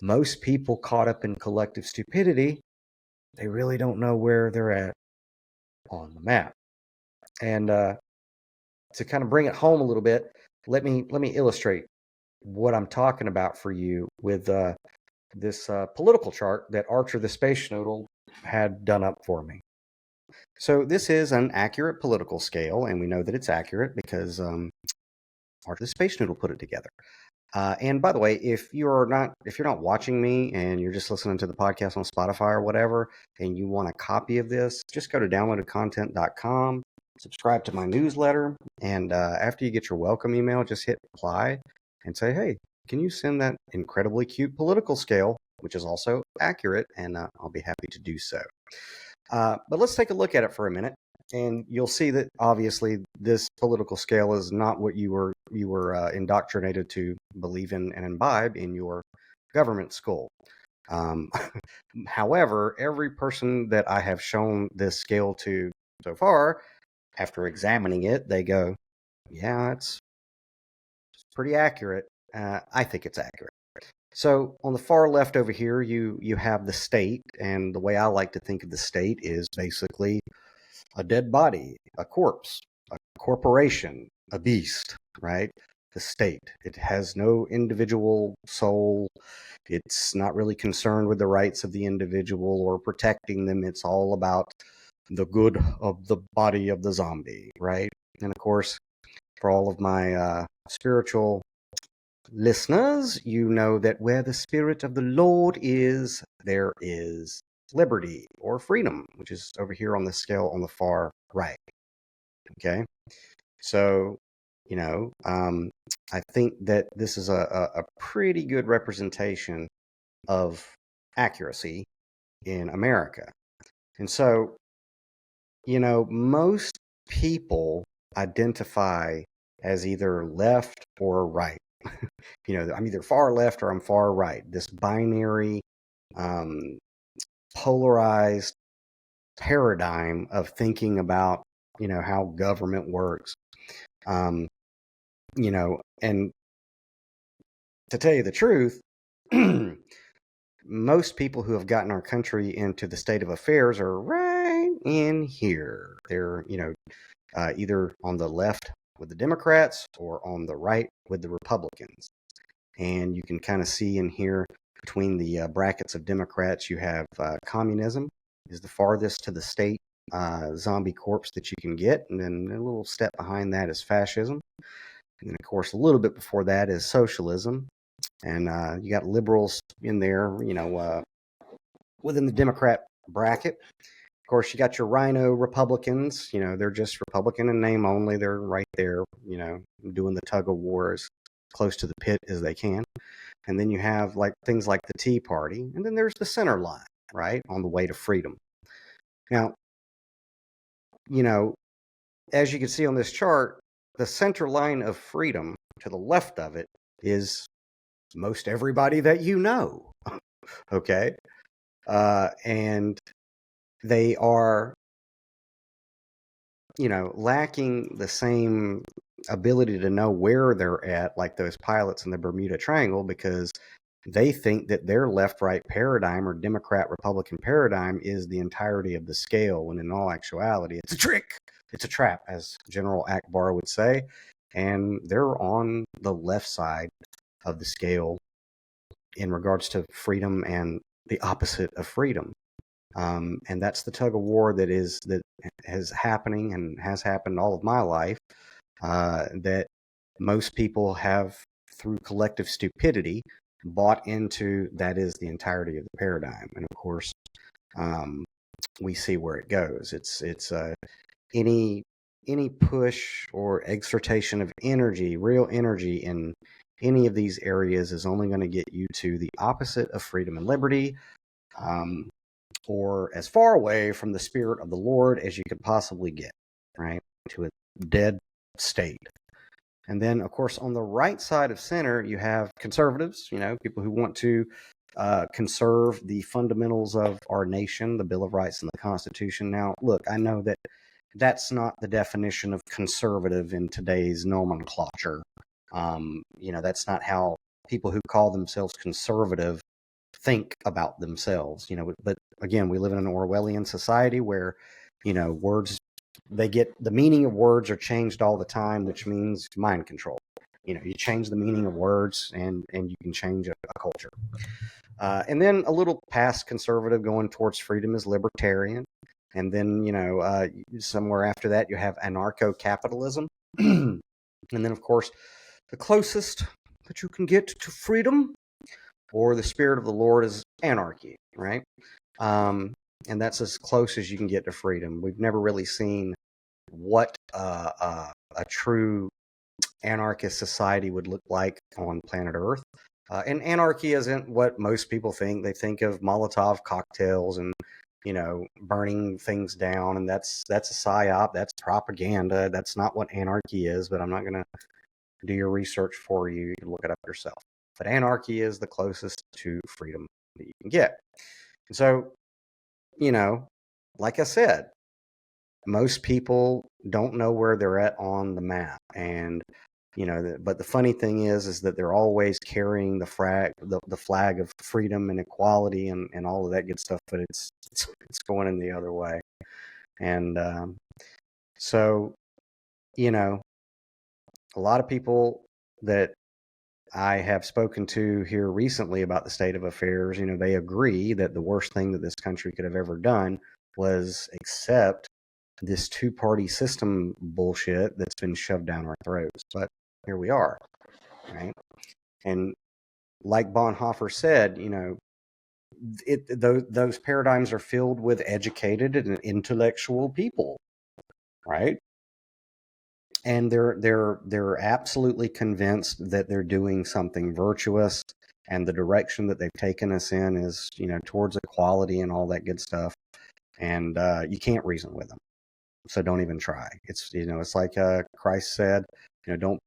most people caught up in collective stupidity, they really don't know where they're at on the map. And to kind of bring it home a little bit, let me illustrate what I'm talking about for you with this political chart that Archer the Space Schnoodle had done up for me. So this is an accurate political scale, and we know that it's accurate because Archer the Space Schnoodle put it together. And by the way, if you're not watching me and you're just listening to the podcast on Spotify or whatever, and you want a copy of this, just go to downloadedcontent.com, subscribe to my newsletter, and after you get your welcome email, just hit reply and say, hey, can you send that incredibly cute political scale, which is also accurate, and I'll be happy to do so. But let's take a look at it for a minute, and you'll see that obviously this political scale is not what you were indoctrinated to believe in and imbibe in your government school. However, every person that I have shown this scale to so far, after examining it, they go, yeah, it's pretty accurate. I think it's accurate. So on the far left over here, you have the state, and the way I like to think of the state is basically a dead body, a corpse, a corporation, a beast, right? The state. It has no individual soul. It's not really concerned with the rights of the individual or protecting them. It's all about the good of the body of the zombie, right? And of course, for all of my spiritual listeners, you know that where the Spirit of the Lord is, there is liberty or freedom, which is over here on the scale on the far right. Okay, so I think that this is a pretty good representation of accuracy in America. And so, most people identify as either left or right. I'm either far left or I'm far right. This binary, polarized paradigm of thinking about, how government works. And to tell you the truth, most people who have gotten our country into the state of affairs are right in here. They're, either on the left with the Democrats or on the right with the Republicans. And you can kind of see in here between the brackets of Democrats, you have communism is the farthest to the state zombie corpse that you can get. And then a little step behind that is fascism. And then, of course, a little bit before that is socialism. And you got liberals in there, within the Democrat bracket. Of course, you got your rhino Republicans. They're just Republican in name only. They're right there, doing the tug of war as close to the pit as they can. And then you have things like the Tea Party. And then there's the center line, right, on the way to freedom. Now, as you can see on this chart, the center line of freedom to the left of it is most everybody that you know. Okay. And they are, lacking the same ability to know where they're at, like those pilots in the Bermuda Triangle, because they think that their left-right paradigm or Democrat-Republican paradigm is the entirety of the scale, when in all actuality, it's a trick. It's a trap, as General Akbar would say. And they're on the left side of the scale in regards to freedom and the opposite of freedom. And that's the tug of war that is happening and has happened all of my life, that most people have, through collective stupidity, bought into. That is the entirety of the paradigm. And of course, we see where it goes. It's any push or exhortation of energy, real energy in any of these areas, is only going to get you to the opposite of freedom and liberty, or as far away from the Spirit of the Lord as you could possibly get, right? To a dead state. And then, of course, on the right side of center, you have conservatives, people who want to conserve the fundamentals of our nation, the Bill of Rights and the Constitution. Now, look, I know that that's not the definition of conservative in today's nomenclature. That's not how people who call themselves conservative think about themselves, but again, we live in an Orwellian society where, words, the meaning of words are changed all the time, which means mind control. You change the meaning of words and you can change a culture. And then a little past conservative going towards freedom is libertarian. And then, somewhere after that, you have anarcho-capitalism. And then, of course, the closest that you can get to freedom or the spirit of the Lord is anarchy, right? And that's as close as you can get to freedom. We've never really seen what a true anarchist society would look like on planet Earth. And anarchy isn't what most people think. They think of Molotov cocktails and, burning things down. And that's a psyop. That's propaganda. That's not what anarchy is, but I'm not going to do your research for you. You can look it up yourself. But anarchy is the closest to freedom that you can get. And so, like I said, most people don't know where they're at on the map. And, but the funny thing is that they're always carrying the flag of freedom and equality and all of that good stuff, but it's going in the other way. And so, a lot of people that I have spoken to here recently about the state of affairs, they agree that the worst thing that this country could have ever done was accept this two-party system bullshit that's been shoved down our throats. But here we are, right? And like Bonhoeffer said, those paradigms are filled with educated and intellectual people, right? And they're absolutely convinced that they're doing something virtuous, and the direction that they've taken us in is, towards equality and all that good stuff. And you can't reason with them, so don't even try. It's it's like Christ said, don't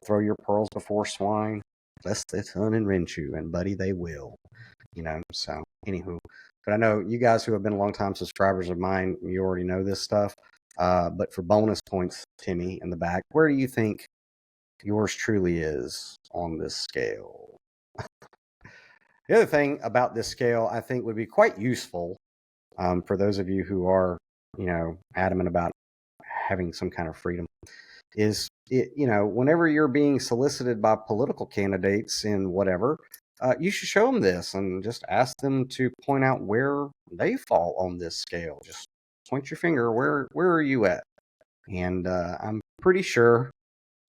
throw your pearls before swine, lest they turn and rend you. And buddy, they will. So anywho, but I know you guys who have been long-time subscribers of mine, you already know this stuff. But for bonus points, Timmy, in the back, where do you think yours truly is on this scale? The other thing about this scale I think would be quite useful for those of you who are, adamant about having some kind of freedom is, whenever you're being solicited by political candidates in whatever, you should show them this and just ask them to point out where they fall on this scale. Just point your finger, where are you at? And I'm pretty sure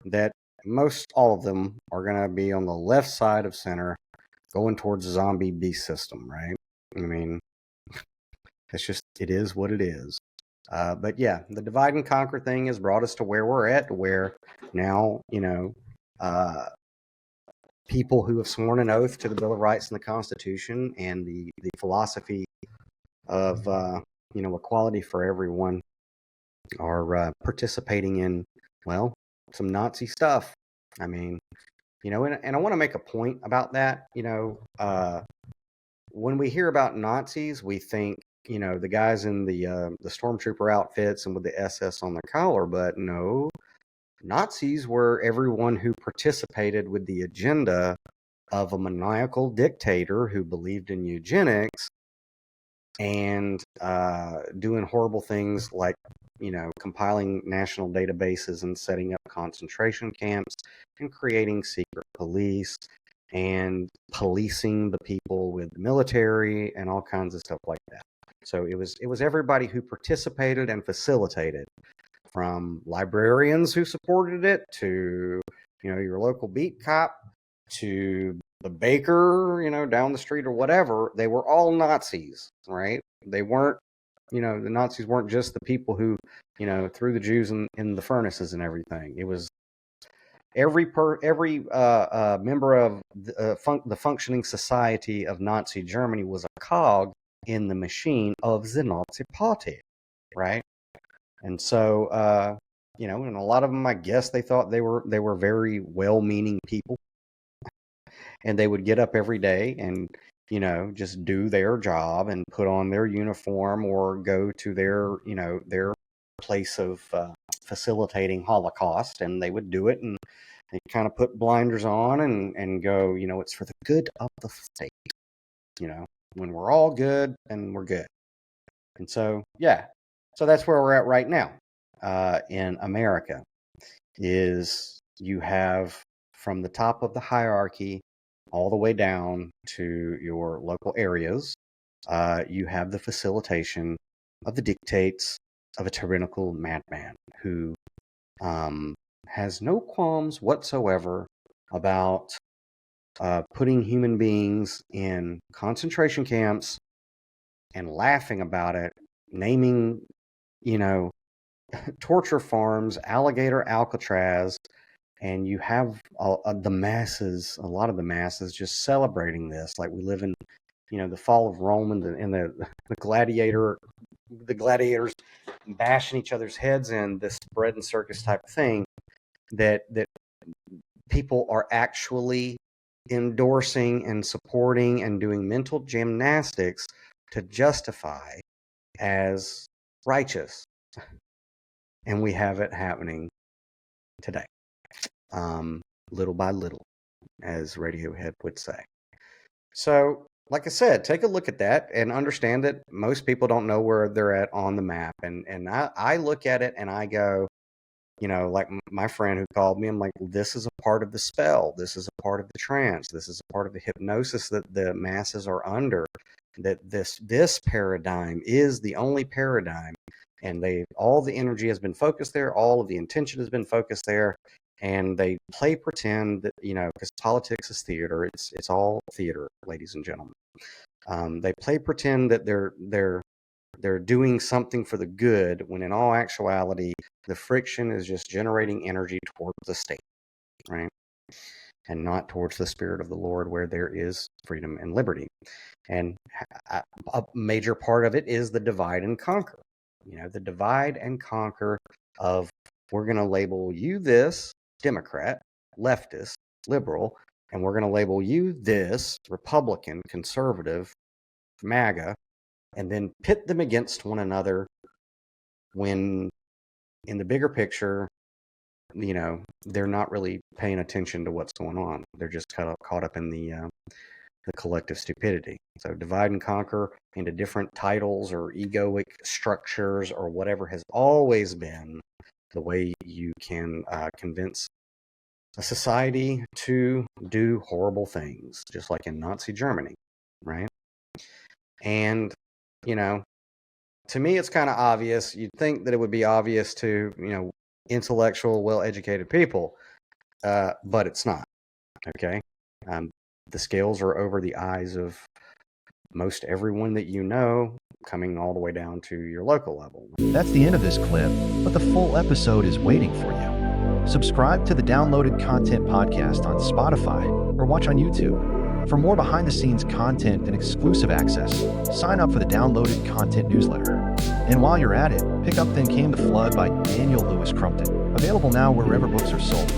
that most all of them are going to be on the left side of center, going towards the zombie beast system, right? I mean, it is what it is. But yeah, the divide and conquer thing has brought us to where we're at, where now, people who have sworn an oath to the Bill of Rights and the Constitution and the philosophy of, equality for everyone are participating in, well, some Nazi stuff. I mean, and I want to make a point about that. When we hear about Nazis, we think, the guys in the stormtrooper outfits and with the SS on their collar, but no, Nazis were everyone who participated with the agenda of a maniacal dictator who believed in eugenics and doing horrible things like, compiling national databases and setting up concentration camps and creating secret police and policing the people with the military and all kinds of stuff like that. So it was everybody who participated and facilitated, from librarians who supported it to, your local beat cop to the baker, down the street or whatever. They were all Nazis, right? They weren't, the Nazis weren't just the people who, threw the Jews in the furnaces and everything. It was every member of the functioning society of Nazi Germany was a cog in the machine of the Nazi Party, right? And so, and a lot of them, I guess, they thought they were very well-meaning people, and they would get up every day and, just do their job and put on their uniform or go to their place of facilitating Holocaust, and they would do it, and they kind of put blinders on and go, it's for the good of the state. When we're all good, then we're good. And so, yeah, so that's where we're at right now in America. Is you have from the top of the hierarchy all the way down to your local areas, you have the facilitation of the dictates of a tyrannical madman who has no qualms whatsoever about putting human beings in concentration camps and laughing about it, naming, torture farms, alligator Alcatraz, and you have a lot of the masses just celebrating this, like we live in, the fall of Rome and the gladiators bashing each other's heads in, this bread and circus type of thing that people are actually endorsing and supporting and doing mental gymnastics to justify as righteous. And we have it happening today, little by little, as Radiohead would say. So, like I said, take a look at that and understand that most people don't know where they're at on the map. And I look at it and I go, like my friend who called me, I'm like, well, this is a part of the spell. This is a part of the trance. This is a part of the hypnosis that the masses are under. That this paradigm is the only paradigm. And all the energy has been focused there. All of the intention has been focused there. And they play pretend that, because politics is theater. It's all theater, ladies and gentlemen. They play pretend that they're doing something for the good, when in all actuality, the friction is just generating energy towards the state, right? And not towards the spirit of the Lord, where there is freedom and liberty. And a major part of it is the divide and conquer. The divide and conquer of, we're going to label you this Democrat, leftist, liberal, and we're going to label you this Republican, conservative, MAGA, and then pit them against one another, when in the bigger picture, they're not really paying attention to what's going on. They're just caught up in the collective stupidity. So divide and conquer into different titles or egoic structures or whatever has always been the way you can convince a society to do horrible things, just like in Nazi Germany, right? And, to me, it's kind of obvious. You'd think that it would be obvious to, intellectual, well-educated people, but it's not, okay? The scales are over the eyes of most everyone that coming all the way down to your local level. That's the end of this clip, but the full episode is waiting for you. Subscribe to the Downloaded Content Podcast on Spotify or watch on YouTube. For more behind-the-scenes content and exclusive access, sign up for the Downloaded Content newsletter. And while you're at it, pick up Then Came the Flood by Louis Crumpton, available now wherever books are sold.